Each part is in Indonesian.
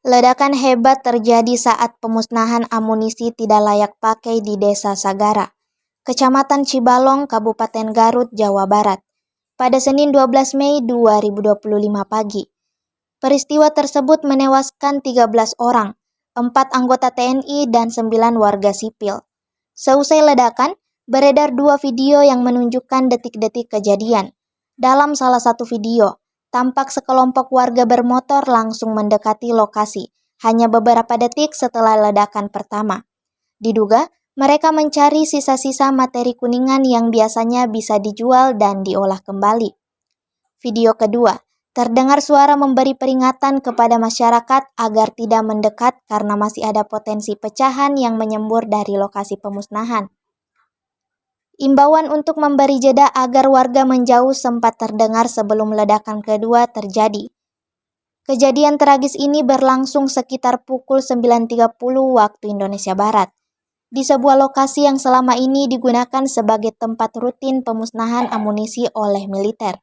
Ledakan hebat terjadi saat pemusnahan amunisi tidak layak pakai di Desa Sagara, Kecamatan Cibalong, Kabupaten Garut, Jawa Barat, pada Senin 12 Mei 2025 pagi. Peristiwa tersebut menewaskan 13 orang, 4 anggota TNI dan 9 warga sipil. Seusai ledakan, beredar 2 video yang menunjukkan detik-detik kejadian. Dalam salah satu video, tampak sekelompok warga bermotor langsung mendekati lokasi, hanya beberapa detik setelah ledakan pertama. Diduga, mereka mencari sisa-sisa materi kuningan yang biasanya bisa dijual dan diolah kembali. Video kedua, terdengar suara memberi peringatan kepada masyarakat agar tidak mendekat karena masih ada potensi pecahan yang menyembur dari lokasi pemusnahan. Imbauan untuk memberi jeda agar warga menjauh sempat terdengar sebelum ledakan kedua terjadi. Kejadian tragis ini berlangsung sekitar pukul 9.30 waktu Indonesia Barat, di sebuah lokasi yang selama ini digunakan sebagai tempat rutin pemusnahan amunisi oleh militer.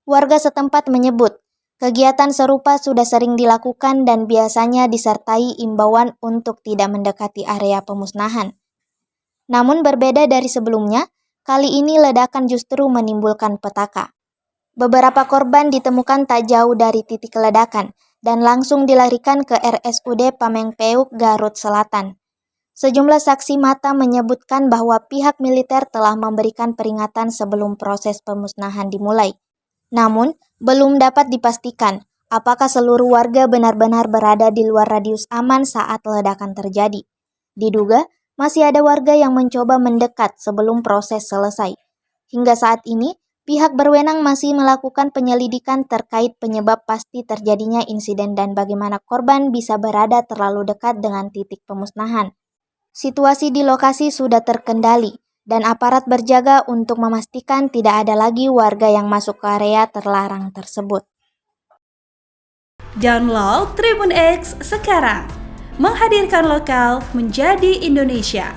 Warga setempat menyebut, kegiatan serupa sudah sering dilakukan dan biasanya disertai imbauan untuk tidak mendekati area pemusnahan. Namun berbeda dari sebelumnya, kali ini ledakan justru menimbulkan petaka. Beberapa korban ditemukan tak jauh dari titik ledakan dan langsung dilarikan ke RSUD Pamengpeuk, Garut Selatan. Sejumlah saksi mata menyebutkan bahwa pihak militer telah memberikan peringatan sebelum proses pemusnahan dimulai. Namun, belum dapat dipastikan apakah seluruh warga benar-benar berada di luar radius aman saat ledakan terjadi. Diduga, masih ada warga yang mencoba mendekat sebelum proses selesai. Hingga saat ini, pihak berwenang masih melakukan penyelidikan terkait penyebab pasti terjadinya insiden dan bagaimana korban bisa berada terlalu dekat dengan titik pemusnahan. Situasi di lokasi sudah terkendali, dan aparat berjaga untuk memastikan tidak ada lagi warga yang masuk ke area terlarang tersebut. Download Tribun X sekarang, menghadirkan lokal menjadi Indonesia.